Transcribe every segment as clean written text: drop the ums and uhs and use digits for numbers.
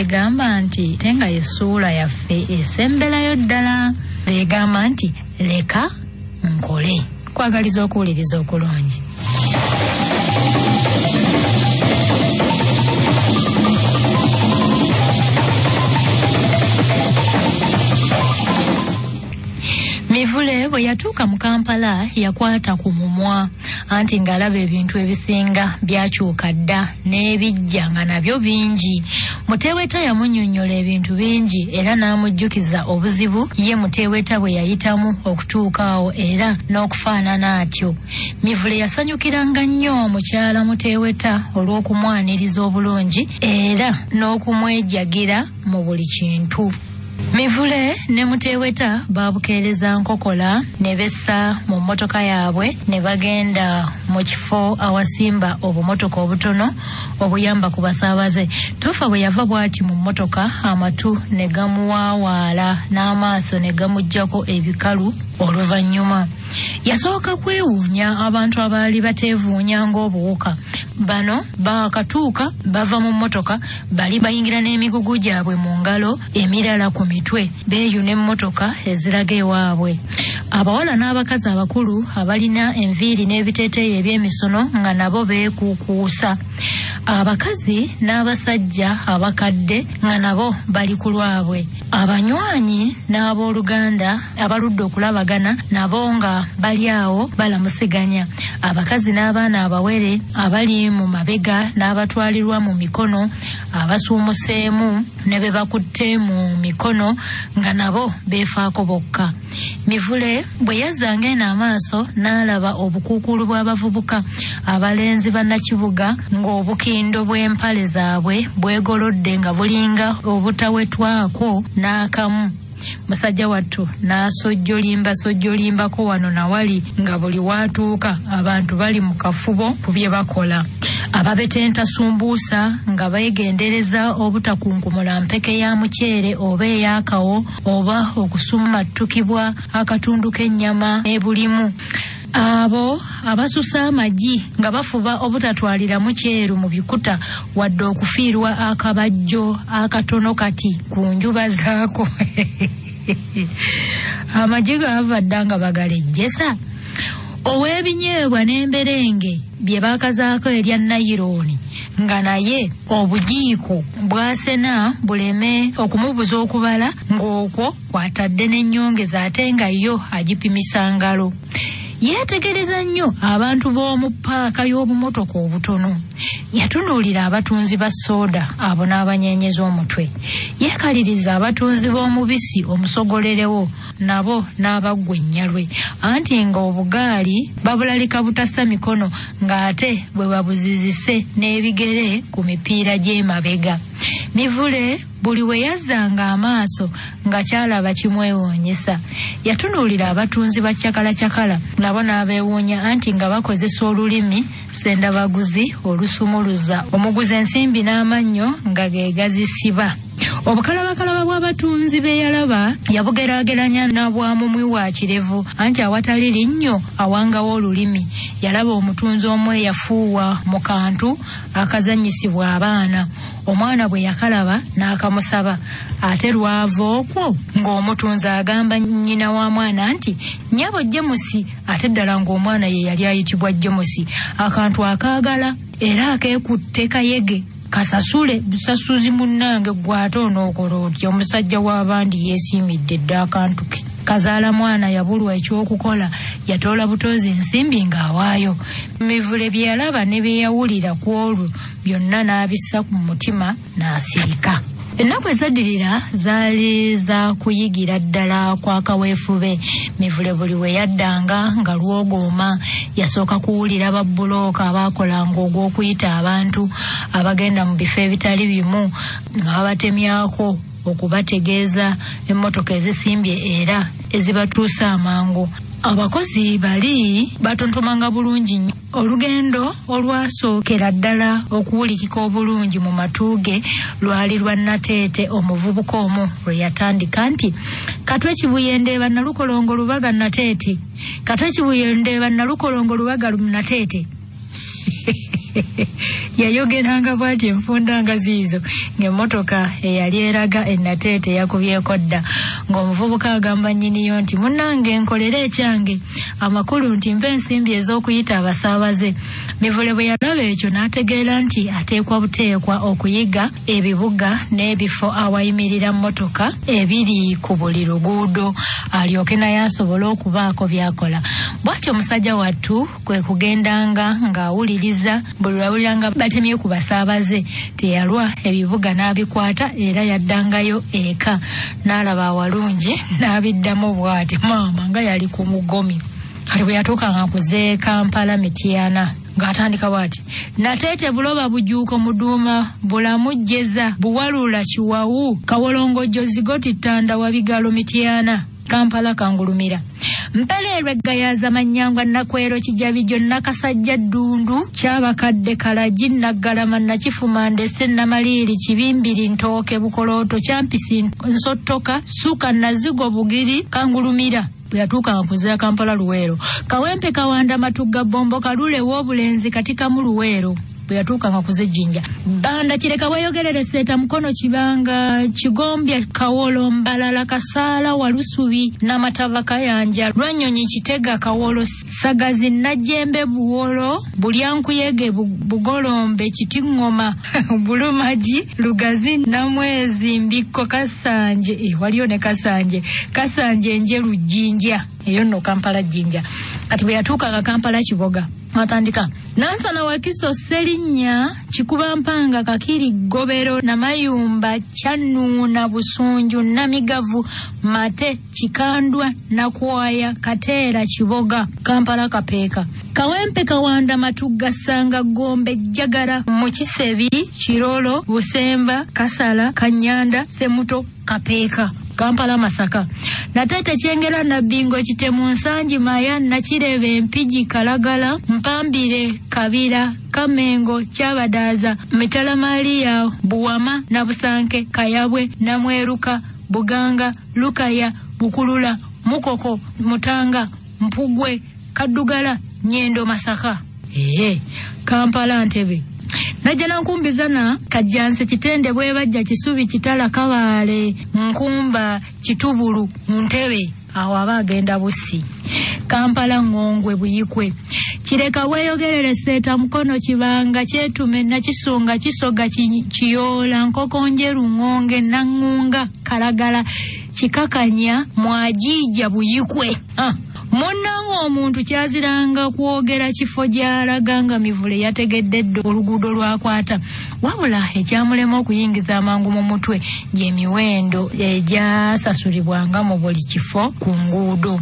egamba nti tenga essuula yaffe esemberayo ddala. Egamba nti leka nkole. Kwagaliza okuwuliriza okulungi. Mivule bwe yatuuka mu Kampala yakwata ku mumwa anti ng'alaba ebintu ebisinga byakyuka dda n'ebijja nga nabyo bingi. Muteeweta yamunnyonnyola ebintu bingi era n'amujjukiza obuzibu ye Muteeweta bwe yayitamu okutuuka awo era n'okufaanana atyo. Mivule yasanyukiranga nnyo mukyala Muteeweta olw'okumwaniriza obulungi era n'okumwejagira mu buli kintu. Mivule ne Muteeweta baabukeereza nkokola ne bessa mu mmotoka yaabwe ne bagenda mu kifo awasimba obumotoka obutono obuyamba ku basaabaze. Tofa bwe yava bw'ati mu mmotoka amatu ne gamuwaawaala n'amaaso ne gamuggyako ebikalu oluvannyuma. Yasooka kwewuunya abantu abaali bateevuunya ng'obuwuka. Bano baakatuuka bava mu mmotoka bali bayingira n'emigugu gyabwe mu ngalo emirala ku mitwe beeyuna emmotoka eziraga ewaabwe. Abawala n'abakazi abakulu abalina enviiri n'ebiteeteeyi eby'emisono nga nabo beekuukuusa. Abakazi n'abasajja abakadde nga nabo bali ku lwabwe. Abanywanyi n'abooluganda abaludde okulabagana nabo nga bali awo balamusiganya. Abakazi n'abaana abawere abali mu mabega n'abatwalirwa mu mikono abasuumuseemu ne be bakutte mu mikono nga nabo beefaako bokka. Mivule bwe yazzanga eno amaaso n'alaba obukuukulu bw'abavubuka abalenzi bannakibuga ng'obukindo bw'empale zaabwe bwegolodde nga bulinga obutawetwako n'akamu. Musajja wattu n'asojjolimbako wano nawali nga buli waatuuka abantu bali mu kafubo ku bye bakola. Ababetenta sumbuusa nga beegendereza obutakunkumula mpeke ya muceere oba ey'akawo oba okusummattukibwa akatundu k'ennyama ebulimu. Abo abasusa amagi nga bafuba obutatwaliramu kyeru mu bikuta wadde okufiirwa akabajjo akatono kati ku njuba zaako. Amagi gaava dda nga bagalejjesa. Ow'ebinyeebwa n'emberenge bye baakazaako erya nayirooni nga naye obujiiko bwasena buleme okumubuza okubala ng'okwo kwatadde n'ennyongeza ate nga yo agipimisa ngalo. Yeetegereza nnyo abantu b'omu paaka y'obumotoka obutono. Yatunuulira abatunzi ba sooda abo n'abanyeenyeza omutwe. Yeekaliriza abatunzi b'omubisi omusogolerewo nabo n'abaggwa ennyalwe anti nga obugaali babulalika butassa mikono ng'ate bwe babuzizise n'ebigere ku mipiira gy'emabega. Mivule buli we yazzanga amaaso nga kyalaba kimwewuunyisa. Yatunuulira abatunzi ba cakala nabo n'abeewuunya anti nga bakozesa olulimi sendabaguzi olusumuluza omuguzi ensimbi n'amannyo nga geegazisiba. Obukalabakalaba bw'abatunzi be yalaba yabugeraageranya n'abwamumwi wa kirevu anti awatali linnyo awangawo olulimi. Yalaba omutunzi omu eyafuuwa mu kantu akazannyisibwa abaana. Omwana bwe yakalaba n'akamusaba ate lwava okwo ng'omutunzi agamba nnyina wa mwana nti nnyabo Jemusi ate ddala ng'omwana ye yali ayitibwa Jemusi akantu akaagala era akeekutte kayege kasasule busasuzi munnange gw'ate onookola otya. Omusajja w'abandi yeesiimidde dda akantu ke. Kazaala mwana yabulwa ekyokukola yatoola butozi nsimbi ng'awaayo. Mivule bye yalaba ne bye yawulira ku olwo byonna n'abissa ku mutima n'asirika. Ennaku ezaddirira zaali za kuyigira ddala kwa kaweefube. Mivule buli we yaddanga nga lwogooma yasooka kuwulira babbulooka abaakolanga ogw'okuyita abantu abagenda mu bifo ebitali bimu nga babatemyako okubategeeza emmotoka ezisimbye era ezibatuusa amangu. Abakozi bali batontomanga bulungi nnyo. Olugendo olwasookera ddala okuwulikika obulungi mu matuuge lwali lwa Nateete omuvubuka omu lwe yatandika nti katwe Kibuyende Nalukolongo Lubaga Nateete, katwe Kibuyende Nalukolongo Lubaga Nateete. yayogeranga bw'ati enfunda nga ziizo ng'emmotoka eyali eraga ennateete yakubyeko dda ng'omuvubuka agamba nnyiniyo nti munnange nkolere ekyange amakulu nti mpa ensimbi ez'okuyita abasaabaze. Mivule bwe yalaba ekyo n'ategeera nti ateekwa buteekwa okuyiga ebibuga n'ebifo awayimirira mmotoka ebiri ku buli luguudo alyoke naye asobole okubaako by'akola. Bw'atyo omusajja wattu kwe kugendanga ng'awuliriza buli lwawuliranga batemye ku basaabaze teyalwa ebibuga n'abikwata era yaddangayo eka n'alaba awalungi n'abiddamu bw'ati maama nga yali ku mugomi. Kati bwe yatuukanga kuze Kampala Mityana ng'atandika bw'ati nateete buloba bujuuko muduuma bulamujjeza buwalula kiwawu kawolongojjo zigoti ttanda wabigalo Mityana Kampala kangulumira mpereerwa eggayaza manyangwa nakwero kijabijjo nakasajja ddundu kyabakadde kalagi naggalama nakifuma ndese namaliiri kibimbiri ntooke bukolooto kyampisi nsottoka suka nazigo bugiri kangulumira. Yatuuka nkuzira Kampala Luweero kawempe kawanda matugga bombo kalule w'obulenzi katika mu Luweero. Yatuuka nga kuzijjinja banda kireka weyogerere seeta mukono kibanga kigombya kawolo mbalala kasaala walusubi n'amatava kayanja lwanyonyi kitega kawolo sagazi najjembe buwolo bulyankuyege bugolombe kitingoma bulumaji lugazi namwezi mbikko kasanje waliyo ne kasanje njeru jjinja eyo nno Kampala jjinja. Kati bwe yatuuka nga Kampala Kiboga atandika nansana wakiso Serinnya Kikuba Mpanga Kakiri Gobero Namayumba Kyanuuna Busunju Namigavu Mate Kikandwa Nakwaya Kateera Kiboga Kampala Kapeeka Kawempe Kawanda Matugga Sanga Gombe Jagara Mukisebi Kirolo Busemba Kasala Kanyanda Semuto Kapeeka Kampala Masaka Nateete Kyengera Nabbingo Kitemu Nsangi Maya Nakirebe Mpigi Kalagala Mpambire Kabira Kamengo Kyabadaaza Mitala Maria Buwama Nabusanke Kayabwe Namweruka Buganga Lukaya Bukulula Mukoko Mutanga Mpugwe Kaddugala Nyendo Masaka Kampala Ntebe Najana nkumbizana Kajjanse Kitende bwebajja Kisubi Kitala Kabaale Nkumba Kitubulu Ntebe awo abagenda Busi Kampala Ngongwe Buyikwe Kireka weyogerere seeta mukono kibanga kyetume nakisunga kisoga kiyola nkokonjeru ngonge nangunga Kalagala Kikakanya Mwajija Buyikwe Munnango omuntu kyaziranga kwogera kifo gy'alaganga Mivule yategedde oluguudo lwakwata wabula ekyamulema okuyingiza amangu mu mutwe gy'emiwendo egyasasulibwanga mu buli kifo ku nguudo.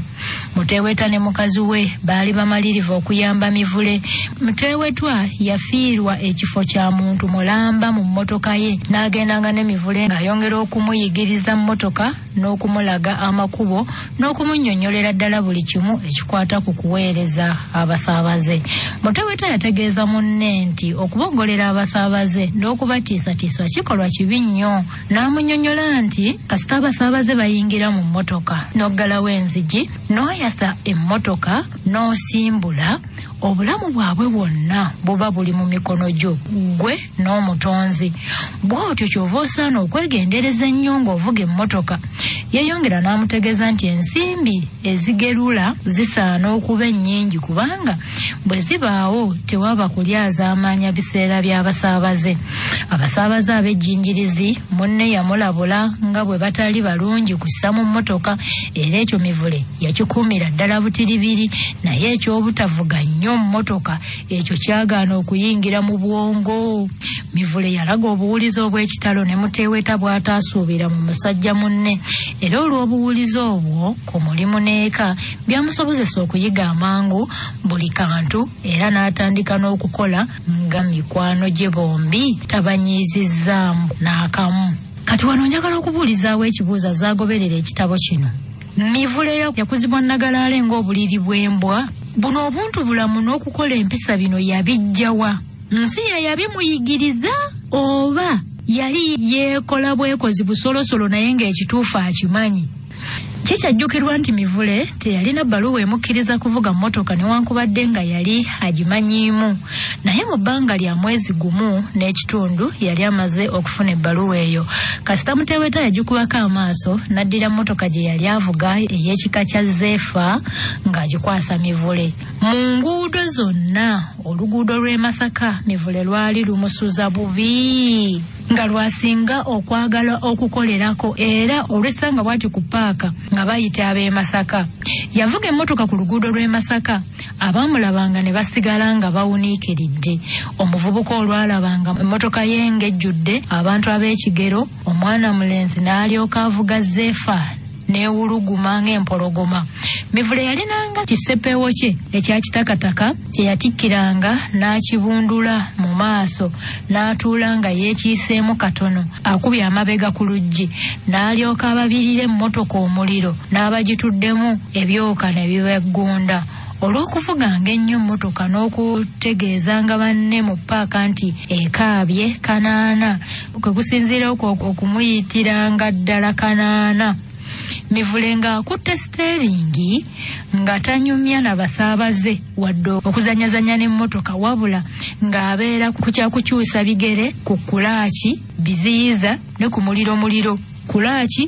Muteweta ne mukazi we baali bamalirivu okuyamba Mivule. Mutewetwa yafiirwa ekifo kya muntu mulamba mu mmotoka ye n'agendanga ne Mivule ng'ayongera okumuyigiriza mmotoka n'okumulaga amakubo n'okumunnyonnyolera ddala buli kimu ekikwata ku kuweereza abasaabaze. Muteweta yategeeza munne nti okubogolera abasaabaze n'okubatiisatiiswa kikolwa kibi nnyo n'amunnyonnyola nti kasita abasaabaze bayingira mu mmotoka n'oggalawo enzigi n'oyasa emmotoka n'osimbula obulamu bwabwe bwonna buba buli mu mikono gyo gwe n'omutonzi. Bw'otyo kyova osaana okwegendereza ennyo ng'ovuga emmotoka. Yeeyongera n'amutegeeza nti ensimbi ezigerula zisaana okuba ennyingi kubanga bwe zibaawo tewaba kulyazaamaanya biseera by'abasaabaze. Abasaabaze ab'ejjinjirizi munne yamulabula nga bwe batali balungi kussa mu mmotoka era ekyo Mivule yakikuumira ddala butiribiri naye eky'obutavuga nnyo mmotoka ekyo kyagaana okuyingira mu bwongo. Mivule yalaga obuwulizi obw'ekitalo ne Muteweta bw'ataasuubira mu musajja munne era olw'obuwulizi obwo ku mulimu n'eka byamusobozesa okuyiga amangu buli kantu era n'atandika n'okukola nga mikwano gye bombi tabanyiizizzaamu n'akamu. Kati wano njagala okubuulizaawo ekibuuzo zaagoberera ekitabo kino. Mivule yakuzibwa Nagalaale ng'obuliri bw'embwa. Buno obuntu bulamu n'okukola empisa bino yabijjawa? Nsi yabimuyigiriza oba yali yeekola bwekozi busolosolo naye ng'ekituufu akimanyi? Kikyajjukirwa nti Mivule teyalina bbaluwa emukkiriza kuvuga mmotoka newankubadde nga yali agimanyiimu, naye mu bbanga lya mwezi gumu n'ekitundu yali amaze okufuna ebbaluwa eyo. Kasita Muteweta yagikubako amaaso n'addira mmotoka gye yali avuga ey'ekika kya Zefa ng'agikwasa Mivule. Mu nguudo zonna oluguudo lw'e Masaka Mivule lwali lumusuza bubi nga lwasinga okwagala okukolerako, era olwesanga bwati ku paaka nga bayita ab'e Masaka. Yavuga emmotoka ku luguudo lw'e Masaka, abaamulabanga ne basigala nga bawuniikiridde. Omuvubuka olwalabanga emmotoka ye ng'ejjudde abantu ab'ekigero, omwana mulenzi n'alyoka avuga Zefa neewuluguma ng'empologoma. Mivule yalinanga kisepewo kye ekya kitakataka kye yatikkiranga n'akibundula mu maaso n'atuula nga yeekiiseemu katono akubye amabega ku luggi, n'alyoka ababirira emmotoka omuliro n'abagituddemu ebyoka ne bibeggunda. Olw'okuvuganga ennyo emmotoka n'okutegeezanga banne mu paaka nti ekaabye kanaana, kwe kusinziira okumuyitiranga ddala kanaana. Mivule ng'akutte steeringi nga tanyumya na basaabaze wadde okuzanyazanya n'emmotoka, wabula ng'abeera ku kyakukyusa bigere ku kulaaki biziyiza ne ku muliro kulaaki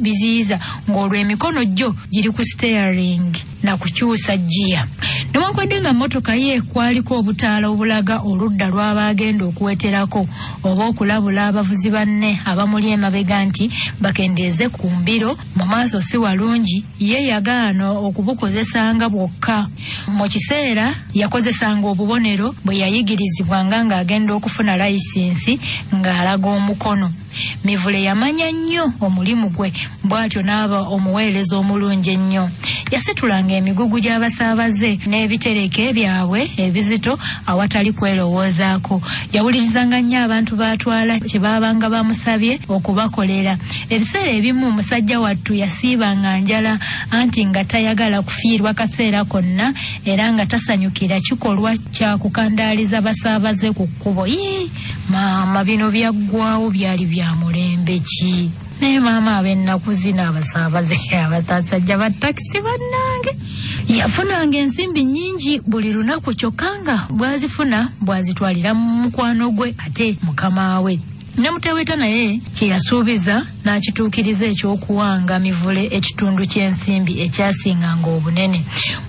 biziyiza ng'olwo emikono gyo giri ku steeringi na kukyusa giya. Newankubadde nga mmotoka ye kwaliko obutaala obulaga oludda lw'abagenda okuweterako oba okulabula abavuzi banne abamuli emabega nti bakendeeze ku mbiro, mu maaso si walungi, ye yagaana okubukozesanga bwokka. Mu kiseera yakozesanga obubonero bwe yayigirizibwanga ng'agenda okufuna layisinsi ng'alaga omukono. Mivule yamanya nnyo omulimu gwe, bw'atyo n'aba omuweereza omulungi ennyo. Yasitulanga emigugu gy'abasaabaze n'ebitereke byabwe ebizito awatali kwerowoozaako. Yawulirizanga nnyo abantu baatwala kye baabanga bamusabye okubakolera. Ebiseera ebimu omusajja wattu yasiibanga njala anti nga tayagala kufiirwa kaseera konna, era nga tasanyukira kikolwa kya kukandaaliza basaabaze ku kkubo. Maama, bino byaggwaawo byali bya mulembe ki? Naye maama ab'ennaku zino abasaabaze abasajja ba takisi bannange yafunanga ensimbi nnyingi buli lunaku, kyokka nga bw'azifuna bw'azitwalira mu mukwano gwe ate mukama we. Ne Muteweta naye kye yasuubiza n'akituukiriza ekyokuwanga Mivule ekitundu ky'ensimbi ekyasinganga obunene.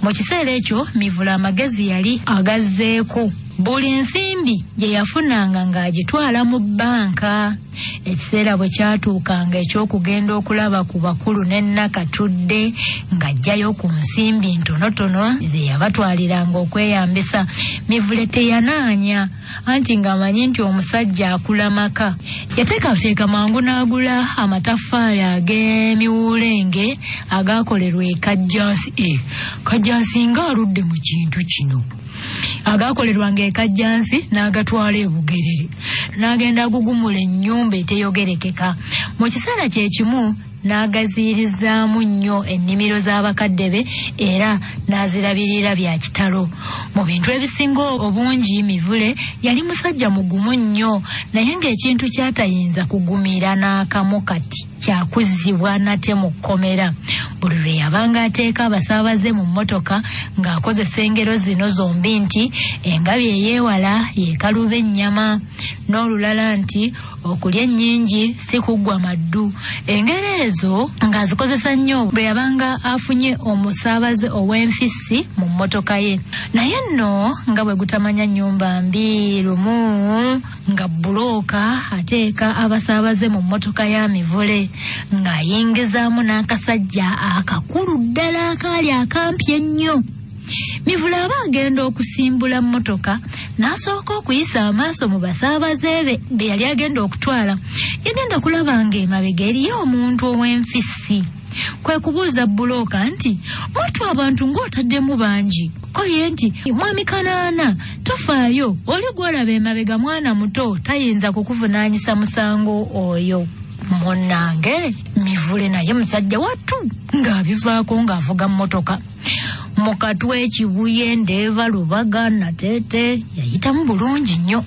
Mu kiseera ekyo Mivule amagezi yali agazzeeko. Buli nsimbi gye yafunanga ng'agitwala mu bbanka. Ekiseera bwe kyatuukanga eky'okugenda okulaba ku bakulu ne Nakatudde ng'ajjayo ku nsimbi ntonotono ze yabatwaliranga okweyambisa, Mivule teyanaanya, anti ng'amanyi nti omusajja akula maka. Yateekateeka mangu n'agula amataffaali ag'emiwulenge agaakolerwa e Kajjansi. Kajjansi ng'aludde mu kintu kino. Agaakolerwanga e Kajjansi n'agatwala e Bugerere, n'agenda agugumula ennyumba eteyogerekeka. Mu kiseera kye kimu n'agaziyirizaamu nnyo ennimiro z'abakadde be era n'azirabirira bya kitalo. Mu bintu ebisinga obungi Mivule yali musajja mugumu nnyo, naye ng'ekintu ky'atayinza kugumira n'akamu kati kyakuzzibwa nate mu kkomera. Buli lwe yabanga ateeka abasaabaze mu mmotoka ng'akozesa engero zino zombi nti engabi eyeewala yeekaluba ennyama, n'olulala nti okulya ennyingi si kuggwa maddu. Engero ezo ng'azikozesa nnyo bwe yabanga afunye omusaabaze ow'enfisi mu mmotoka ye. Naye nno nga bwe gutamanya nnyumba mbi, lumu nga bulooka ateeka abasaabaze mu mmotoka ya Mivule ng'ayingizaamu n'akasajja akakulu ddala akaali akampi ennyo. Mivule aba agenda okusimbula mmotoka n'asooka okuyisa amaaso mu basaabaze be yali agenda okutwala. Yagenda kulaba ng'emabega eriyo omuntu ow'enfisi. Kwe kubuuza bulooka nti, "Mwattu abantu ng'otaddemu bangi." Ko ye nti, "Mwami Kanaana, tofaayo, oli gw'olaba emabega mwana muto, tayinza kukuvunaanyisa musango oyo." Munnange Mivule naye musajja wattu ng'abivaako ng'avuga mmotoka. mu katwe Kibuye Ndeeva Lubaga Nateete yayitamu bulungi nnyo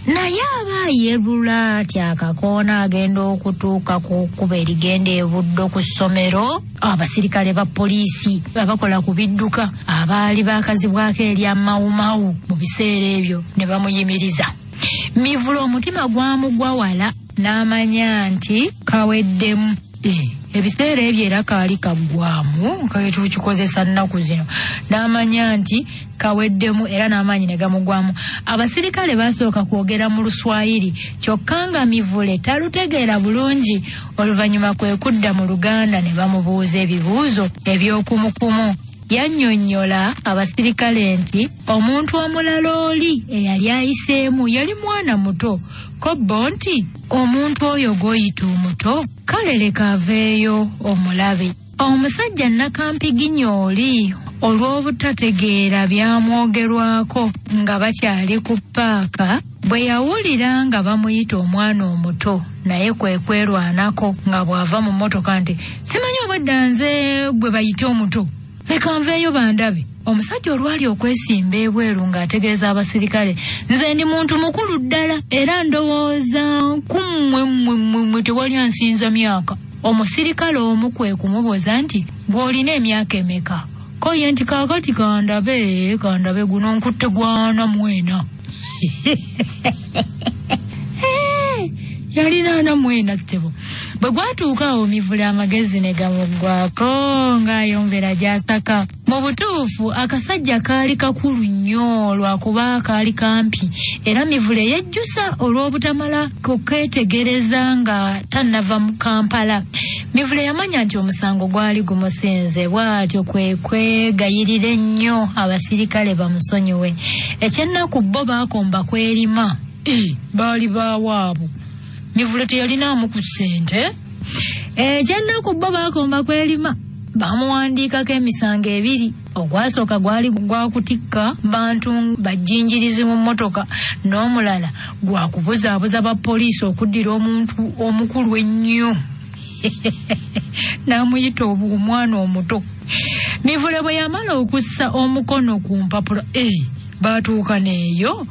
naye aba yeerula tyakakoona agenda okutuuka ku kkuba erigenda e Buddo ku ssomero abasirikale ba poliisi abakola ku bidduka abaali baakazibwako erya Mawumawu mu biseera ebyo ne bamuyimiriza. Mivule omutima gwamugwa wala n'amanya nti kaweddemu. Ebiseera ebyo era kaali kaggwamu kaitukikozesa nnaku zino n'amanya nti kaweddemu era n'amaanyi ne gamugwamu. Abasirikale basooka kwogera mu Luswayiri kyokka nga Mivule talutegeera bulungi. Oluvannyuma kwe kudda mu Luganda ne bamubuuza ebibuuzo eby'okumukumu. Yannyonnyola abasirikale nti omuntu omulala oli eyali ayiseemu yali mwana muto kobbo nti omuntu oyo goyita omuto kale leka aveeyo omulabe. Omusajja Nakampiginya oli olw'obutategeera byamwogerwako nga bakyali ku paaka bwe yawulira nga bamuyita omwana omuto naye kwe kwerwanako nga bw'ava mu mmotoka nti simanyi obadda nze gwe bayite omuto leka nveeyo bandabe. Omusajja olwali okwesimba ebweru ng'ategeeza abasirikale nze ndi muntu mukulu ddala era ndowooza kummwe tewali ansinza myaka. Omusirikale omu kwe kumubuuza nti gw'olina emyaka emeka? Ko ye nti kaakati kandabe guno nkutte gwana mwena. Yalina ana mwena ttebo. Bwe gwatuuka awo Mivule amagezi ne gamuggwako ng'ayongera gy'asaka. Mu butuufu akasajja kaali kakulu nnyo lwakuba kaali kampi era Mivule yejjusa olw'obutamala kukeetegereza nga tannava mu Kampala. Mivule yamanya nti omusango gwali gumusinze bw'atyo kwe kwegayirira ennyo abasirikale bamusonyiwe. Ekyennaku bo baakomba kwerima baali baawaabo. Mivule teyalinaamu ku ssente. Ekyennaku bo baakomba kwerima bamuwandiikako emisango ebiri. Ogwasooka gwali gwa kutikka bantu bajjinjirizi mu mmotoka n'omulala gwa kubuzaabuza ba poliisi okuddira omuntu omukulu ennyo n'amuyita omwana omuto. Mivule bwe yamala okussa omukono ku mpapula baatuuka neeyo.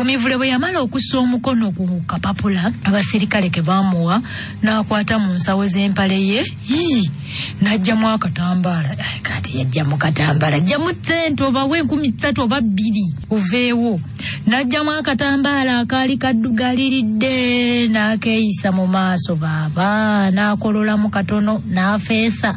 Mivule bwe yamala okussa omukono ku kapapula abasirikale ke baamuwa n'akwata mu nsawo z'empale ye n'aggyamu akatambaala. Kati yaggyamu katambaala ajjamu ssente obawe 13 oba 2 oveewo. N'aggyamu akatambaala akaali kaddugaliridde n'akeeyisa mu maaso baaba n'akololamu katono n'afeesa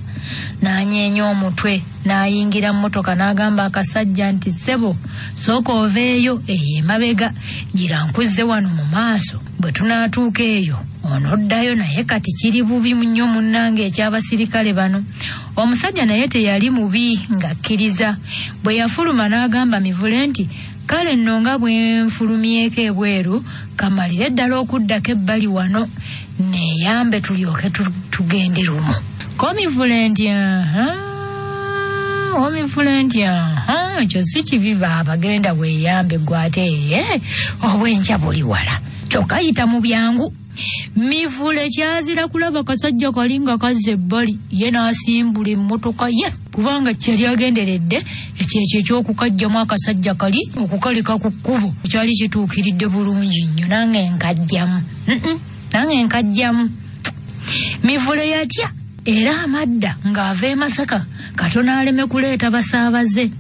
n'anyeenya omutwe n'ayingira mmotoka n'agamba akasajja nti ssebo sooka oveeyo emabega gira nkuzze wano mu maaso bwe tunaatuuka eyo onoddayo. Naye kati kiri bubi nnyo munnange eky'abasirikale bano. Omusajja naye teyali mubi ng'akkiriza. Bwe yafuluma n'agamba Mivule nti kale nno nga bwe nfulumyeko ebweru kamalire ddala okuddako ebbali wano neeyambe tulyoke tugende lumu. Ko Mivule nti Omivule nti ekyo si kibi baaba genda weeyambe gwate obwenkya buli wala kyokka yita mu byangu. Mivule kyazira kulaba kasajja kali nga kazze ebbali ye n'asimbula emmotoka ye kubanga kyali agenderedde ekyekyo eky'okukajjamu akasajja kali okukaleka ku kkubo kyali kituukiridde bulungi nnyo. Nange nkajjamu. Mivule yatya era amadda ng'ava e Masaka katono aleme kuleeta basaabaze.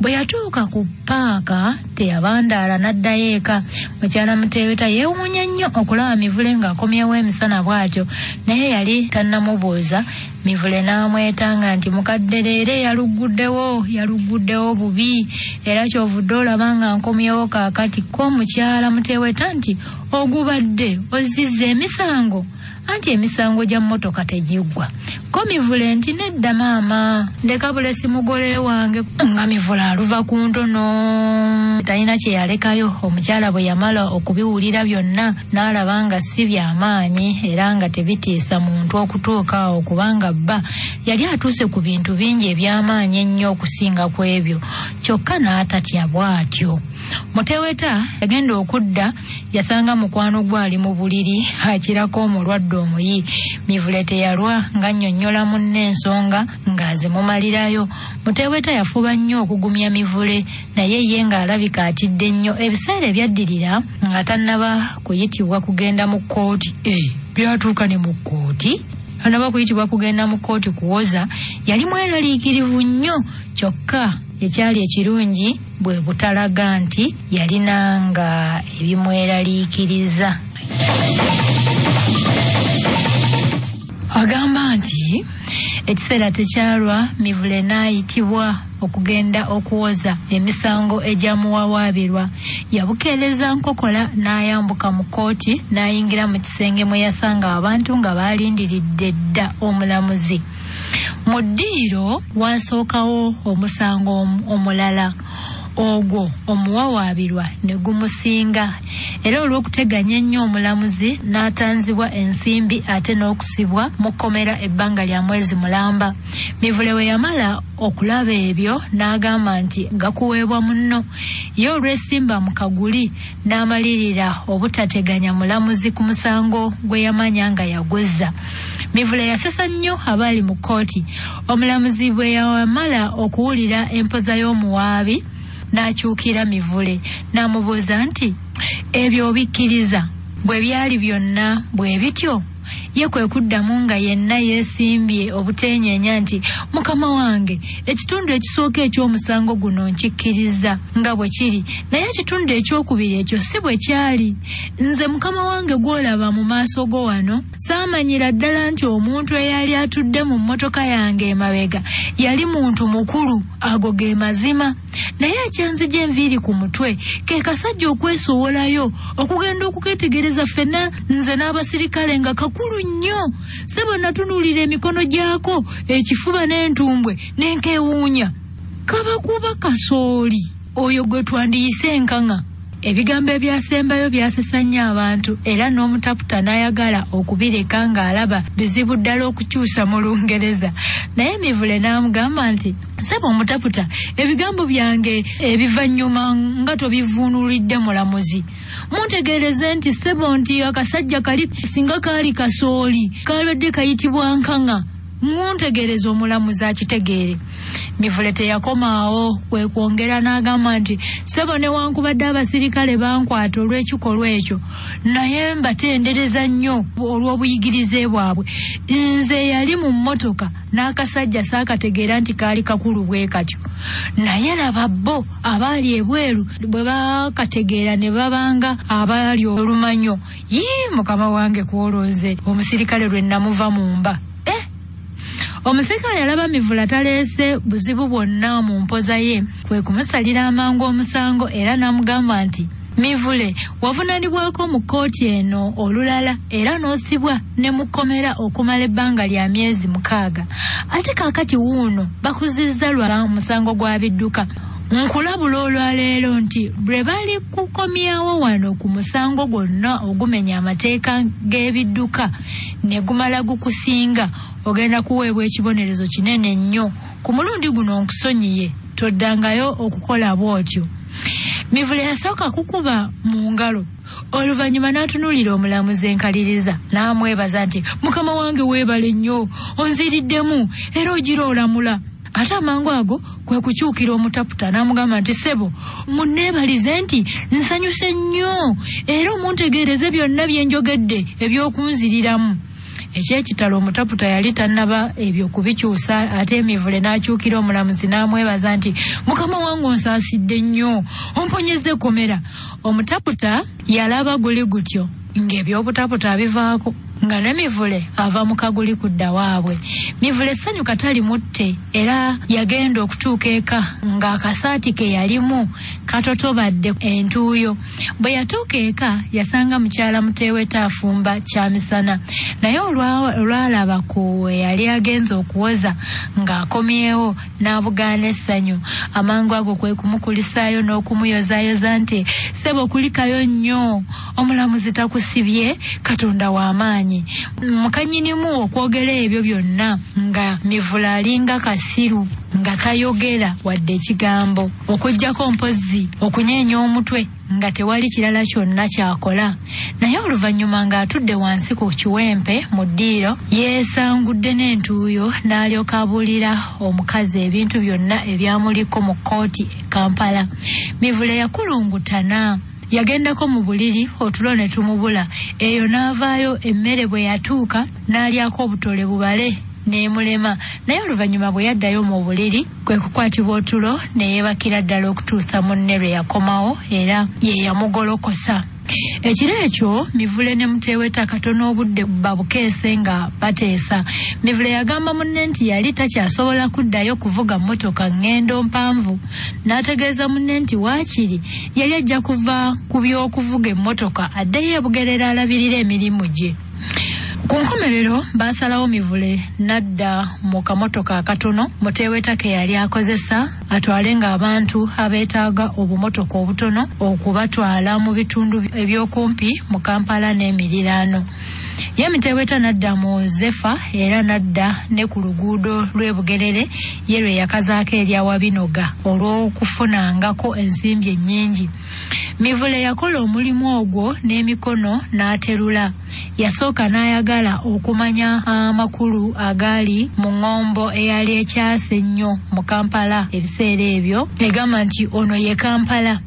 Bwe yatuuka ku paaka teyabandaala n'addayo eka. Mukyala Muteeweta yeewuunya nnyo okulaba Mivule ng'akomyewo emisana bw'atyo naye yali tannamubuuza. Mivule n'amwetanga nti mukadde leero yaluguddewo bubi era kyovudde olaba nga nkomyewo kaakati ko mukyala Muteeweta nti ogubadde ozizza emisango anti emisango gya mmotoka tegiggwa. Ko Mivule nti nedda maama ndeka bulesi mugole wange nga Mivule aluva ku ntono talina kye yalekayo. Omukyala bwe yamala okubiwulira byonna n'alaba nga si by'amaanyi era nga tebitiisa muntu okutuuka awo kubanga bba yali atuuse ku bintu bingi eby'amaanyi ennyo okusinga ku ebyo kyokka n'atatya bw'atyo. Muteeweta yagenda okudda yasanga mukwano gwali mu buliri akirako omulwadde omuyi. Mivule teyalwa nga nnyonnyola munne ensonga nga ng'azimumalirayo. Muteweta yafuba nnyo okugumya Mivule naye ye ng'alabika atidde nnyo. Ebiseera ebyaddirira nga tannaba kuyitibwa kugenda mu kkooti. Byatuuka ne mu kkooti tannaba kuyitibwa kugenda mu kkooti kuwoza. Yali mweraliikirivu nnyo, kyokka ekyali ekirungi bwe butalaga nti yalinanga ebimweraliikiriza. Agamba nti ekiseera tekyalwa Mivule n'ayitibwa okugenda okuwoza emisango egyamuwawaabirwa. Yabukeereza nkokola n'ayambuka mu kkooti n'ayingira mu kisenge mwe yasanga abantu nga baalindiridde dda omulamuzi. Mu ddiiro wasookawo omusango omulala, ogwo omuwawaabirwa ne gumusinga, era olw'okuteganya ennyo omulamuzi n'atanzibwa ensimbi ate n'okusibwa mu kkomera ebbanga lya mwezi mulamba. Mivule we yamala okulaba ebyo n'agamba nti gakuweebwa munno, ye olw'esimba mu kaguli n'amalirira obutateganya mulamuzi ku musango gwe yamanya nga yagwezza. Mivule yasesa nnyo abaali mu kkooti. Omulamuzi bwe yamala okuwulira empoza y'omuwaabi n'akyukira Mivule n'amubuuza nti ebyo obikkiriza bwe byali byonna bwe bityo? Ye kwe kuddamu nga yenna yeesimbye obuteenyeenya nti mukama wange, ekitundu ekisooka eky'omusango guno nkikkiriza nga bwe kiri, naye ekitundu ekyokubiri ekyo si bwe kyali. Nze mukama wange gw'olaba mu maaso go wano, saamanyira ddala nti omuntu eyali atudde mu mmotoka yange emabega yali muntu mukulu. Ago ge mazima, naye ekyanzija enviiri ku mutwe ke kasajja okwesowolayo okugenda okuketegereza ffenna nze n'abasirikale nga kakulu nnyo. Sebo natunuulira emikono gyako, ekifuba n'entumbwe n'enkeewuunya. Kabakuba kasooli oyo gwe twandiyise enkanga. Ebigambo ebyasembayo byasesa nnyo abantu, era n'omutaputa n'ayagala okubireka ng'alaba bizibu ddala okukyusa mu Lungereza. Naye Mivule n'amugamba nti sebo omutaputa, ebigambo byange ebivannyuma nga tobivuunulidde mulamuzi. Muntegeereze nti sebo nti akasajja kali singa kaali kasooli kalwadde kayitibwa nkanga. Muntegeereze omulamuzi akitegeere. Mivule teyakomaawo, kwe kwongera n'agamba nti sebo newankubadde abasirikale bankwata olw'ekikolwa ekyo, naye mbatendereza nnyo olw'obuyigirize bwabwe. Nze yali mu mmotoka n'akasajja saakategeera nti kaali kakulu bwe katyo, naye laba bo abaali ebweru bwe baakategeera ne babanga abaali olumanyo. Mukama wange kwolooze omusirikale lwe namuva mu mba. Omusirikale yalaba Mivule taleese buzibu bwonna mu mpoza ye, kwe kumusalira amangu omusango era n'amugamba nti Mivule, wavunaanibwako mu kkooti eno olulala era n'osibwa ne mu kkomera okumala ebbanga lya myezi 6. Ate kaakati wuuno bakuzizza lwa musango gwa bidduka. Nkulabula olwaleero nti bwe bali kukomyawo wano ku musango gwonna ogumenya amateeka g'ebidduka ne gumala gukusinga, ogenda kuweebwa ekibonerezo kinene nnyo. Ku mulundi guno nkusonyiye, toddangayo okukola bw'otyo. Mivule yasooka kukuba mu ngalo, oluvannyuma n'atunuulira omulamuzi enkaliriza n'amwebaza nti mukama wange weebale nnyo, onziriddemu era ogira olamula. Ate amangu ago kwe kukyukira omutaputa n'amugamba nti sebo, munneebalize nti nsanyuse nnyo era omuntegeereze byonna bye njogedde eby'okunziriramu. Ekyekitalo omutaputa yali tannaba ebyo kubikyusa, ate Mivule n'akyukira omulamuzi n'amwebaza nti mukama wange onsaasidde nnyo, omponyeze komera. Omutaputa yalaba guli gutyo ng'ebyobutaputa abivaako, nga ne Mivule ava mu kaguli kudda waabwe. Mivule ssanyu katali mutte era yagenda okutuuka eka ng'akasaati ke yalimu katotobadde entuuyo. Bwe yatuuka eka yasanga mukyala Muteweta afumba kyamisana, naye olwalaba ku we yali agenze okuwoza ng'akomyewo n'abugaana essanyu. Amangu ago kwe kumukulisaayo n'okumuyozaayoza nti sebo kulikayo nnyo, omulamuzi takusibye, Katonda w'amaanyi. Mukanyinimu okwogera ebyo byonna nga Mivule alinga kasiru. nga tayogera wadde ekigambo, okuggyako mpozi okunyeenya omutwe nga tewali kirala kyonna kyakola. Naye oluvannyuma ng'atudde wansi ku kiwempe mu ddiiro yeesangudde n'entuuyo n'alyoka abuulira omukazi ebintu byonna ebyamuliko mu kkooti e Kampala. Mivule yakulungutana. Yagendako mu buliri otulo ne tumubula. Eyo n'avaayo emmere bwe yatuuka n'alyako obutole bubale n'emulema. Naye oluvannyuma bwe yaddayo mu buliri kwe kukwatibwa otulo ne yeebakira ddala okutuusa munne lwe yakomawo era ye yamugolokosa. Ekiro ekyo Mivule ne muteeweta katono obudde babukeese nga bateesa. Mivule yagamba munne nti yali takyasobola kuddayo kuvuga mmotoka ngendo mpanvu. N'ategeeza munne nti waakiri yali ajja kuva ku by'okuvuga emmotoka addeyo e Bugerere alabirira emirimu gye. Ku nkomerero baasalawo Mivule nadda mu kamotoka akatono muteeweta ke yali akozesa atwale ng'abantu abeetaaga obumotoka obutono okubatwala mu bitundu ebyokumpi mu Kampala n'emiriraano. Ye muteeweta nadda mu Zefa era nadda ne ku luguudo lw'e Bugerere ye lwe yakazaako erya Wabinoga olw'okufunangako ensimbi ennyingi. Mivule yakola omulimu ogwo n'emikono n'aterula. Yasooka n'ayagala okumanya amakulu agali mu ŋŋombo eyali ekyase ennyo mu Kampala ebiseera ebyo egamba nti ono ye Kampala.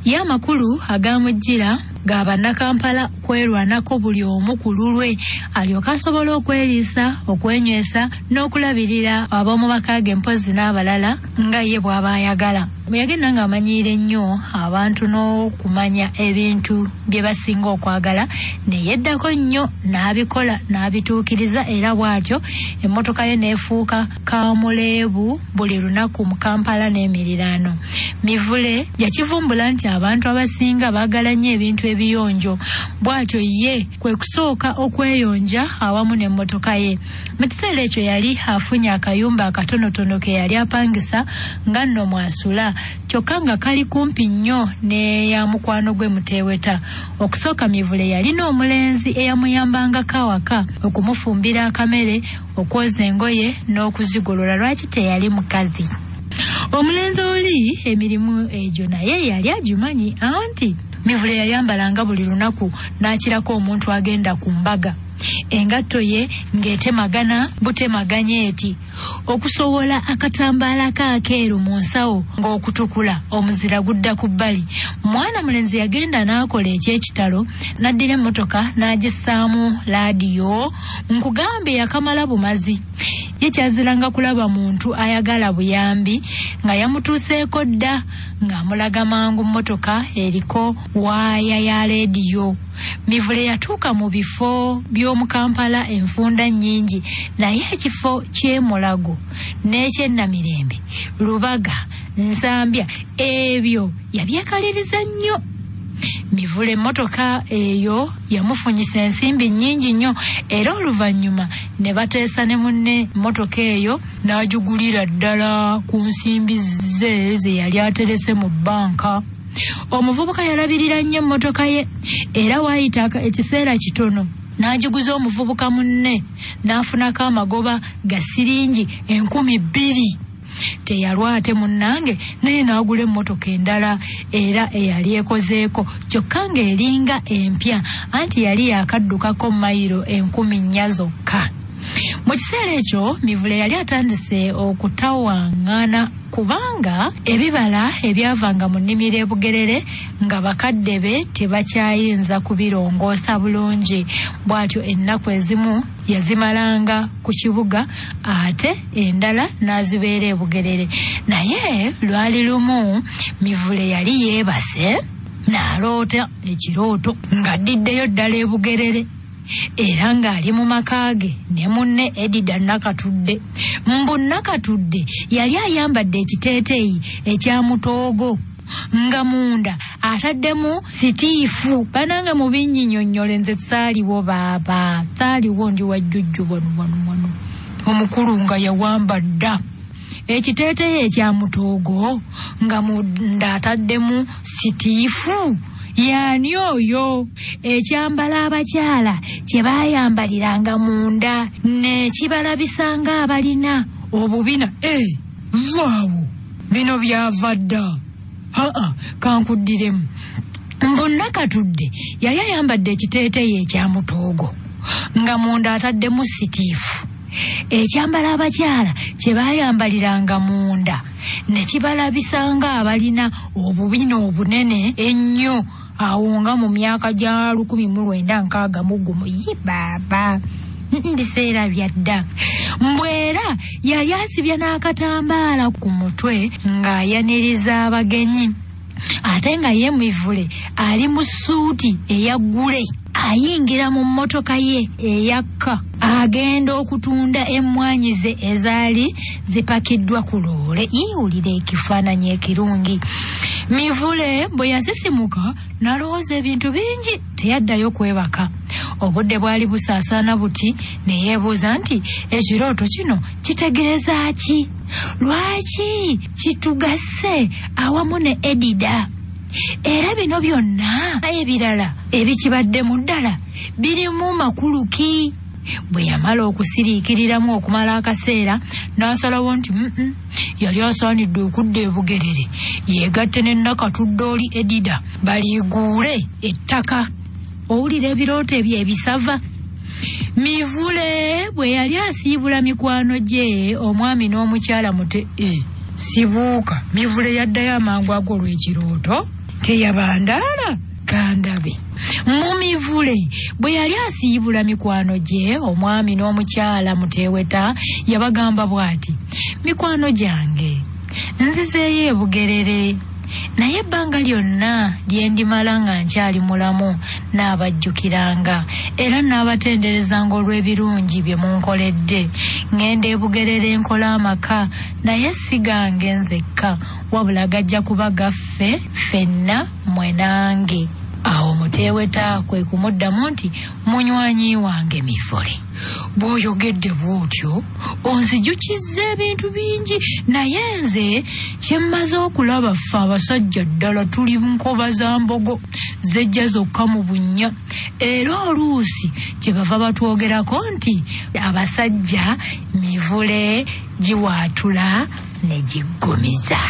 Ye amakulu agamujjira g'Abannakampala kwerwanako buli omu ku lulwe alyoka asobola okweriisa, okwenywesa n'okulabirira ab'omubaka ge mpozi n'abalala nga ye bw'aba ayagala. Bwe yagenda ng'amanyiire nnyo abantu n'okumanya ebintu bye basinga okwagala ne yeddako nnyo n'abikola n'abituukiriza era bw'atyo emmotoka ye n'efuuka kaamuleebu buli lunaku mu Kampala n'emiriraano. Mivule yakivumbula nti abantu abasinga baagala nnyo ebintu ebiyonjo, bw'atyo ye kwe kusooka okweyonja awamu n'emmotoka ye. Mu kiseera ekyo yali afunye akayumba akatonotono ke yali apangisa nga nno mwasula, kyokka nga kali kumpi nnyo n'eya mukwano gwe muteeweta. Okusooka Mivule yalina omulenzi eyamuyambangako awaka okumufumbira akamere, okwoza engoye n'okuzigolola lwaki teyali mukazi. Omulenzi oli emirimu egyo naye yali agimanyi anti Mivule yayambalanga buli lunaku n'akirako omuntu agenda ku mbaga. Engatto ye ng'etemagana butemaganye eti, okusowola akatambaala kaakeeru mu nsawo ng'okutukula omuzira gudda ku bbali. Mwana mulenzi yagenda n'akola eky'ekitalo n'addira emmotoka n'agissaamu laadiyo, nkugambye yakamala bumazi. Ye kyaziranga kulaba muntu ayagala buyambi nga yamutuuseeko dda ng'amulaga mangu mmotoka eriko waaya ya leediyo. Mivule yatuuka mu bifo by'omu Kampala enfunda nnyingi, naye ekifo ky'e Mulago n'eky'Ennamirembe, Lubaga, Nsambya ebyo yabyekaliriza nnyo. Mivule emmotoka eyo yamufunyisa ensimbi nnyingi nnyo era oluvannyuma ne bateesa ne munne emmotoka eyo n'agigulira ddala ku nsimbi ze yali aterese mu bbanka. Omuvubuka yalabirira nnyo emmotoka ye era waayita ekiseera kitono n'agiguza omuvubuka munne n'afunako amagoba ga siringi 2,000. Teyalwa ate munnange naye n'agula emmotoka endala era eyali ekozeeko kyokka ng'eringa empya anti yali yakaddukako mayiro 10,000 zokka. Mu kiseera ekyo Mivule yali atandise okutawaŋŋana kubanga ebibala ebyavanga mu nnimiro e Bugerere nga bakadde be tebakyayinza kubirongoosa bulungi. Bw'atyo ennaku ezimu yazimalanga ku kibuga ate endala n'azibeera e Bugerere. Naye lwali lumu Mivule yali yeebase n'aloota ekirooto ng'addiddeyo ddala e Bugerere era ng'ali mu maka ge ne munne Edida Nakatudde. Mbu Nakatudde yali ayambadde ekiteeteeyi ekya mutoogo nga munda ataddemu sitiifu. Banange mu binnyinyonnyole nze saaliwo baaba, saaliwo ndi wajjujju wano omukulu nga yawamba dda ekiteeteeyi ekya mutoogo nga munda ataddemu sitiifu. Yaani oyo ekyambala abakyala kye baayambaliranga munda ne kibalabisanga abalina obubina. vaawo bino byava dda kankuddiremu. Mbonna Katudde yali ayambadde ekiteeteeyi ekyamutoogo nga munda ataddemu sitiifu. Ekyambala abakyala kye baayambaliranga munda ne kibalabisa nga abalina obubina obunene ennyo awo nga mu myaka gya 1961 yibaaba ndiseera byadda. Mbwera yali asibye n'akatambaala ku mutwe ng'ayaniriza abagenyi ate nga ye Mivule ali mu ssuuti eya ggule ayingira mu mmotoka ye eyakka agenda okutunda emmwanyi ze ezaali zipakiddwa ku loole. Yiwulira ekifaananyi ekirungi. Mivule bwe yasisimuka n'alowooza ebintu bingi, teyaddayo kwebaka. Obudde bwali busaasaana buti ne yeebuuza nti ekirooto kino kitegeeza ki? Lwaki kitugase awamu ne Edida? Era bino byonna ebirala ebikibaddemu ddala birimu makulu ki? Bwe yamala okusiriikiriramu okumala akaseera n'asalawo nti yali asaanidde okudda e Bugerere yeegatte ne Nakatudde oli Edida baliguule ettaka. Owulira ebirooto ebyo ebisava. Mivule bwe yali asiibula mikwano gye omwami n'omukyala mute sibuuka. Mivule yaddayo amangu ago olw'ekirooto teyabandaala kandabe. Mu Mivule bwe yali asiibula mikwano gye omwami n'omukyala Muteeweta yabagamba bw'ati, mikwano gyange nzizeeyo e Bugerere naye ebbanga lyonna lye ndimala nga nkyali mulamu n'abajjukiranga era n'abatenderezanga olw'ebirungi bye munkoledde. Ngenda e Bugerere nkola amaka naye sigange nzekka wabula gajja kuba gaffe ffenna mwe nange. Awo Muteeweta kwe kumuddamu nti munywanyi wange Mivule, bw'oyogedde bw'otyo onzijukizza ebintu bingi naye nze kye mmaze okulaba ffe abasajja ddala tuli nkoba za mbogo zejja zokka mu bunnya era oluusi kye bava batwogerako nti abasajja Mivule giwaatula ne giggumiza.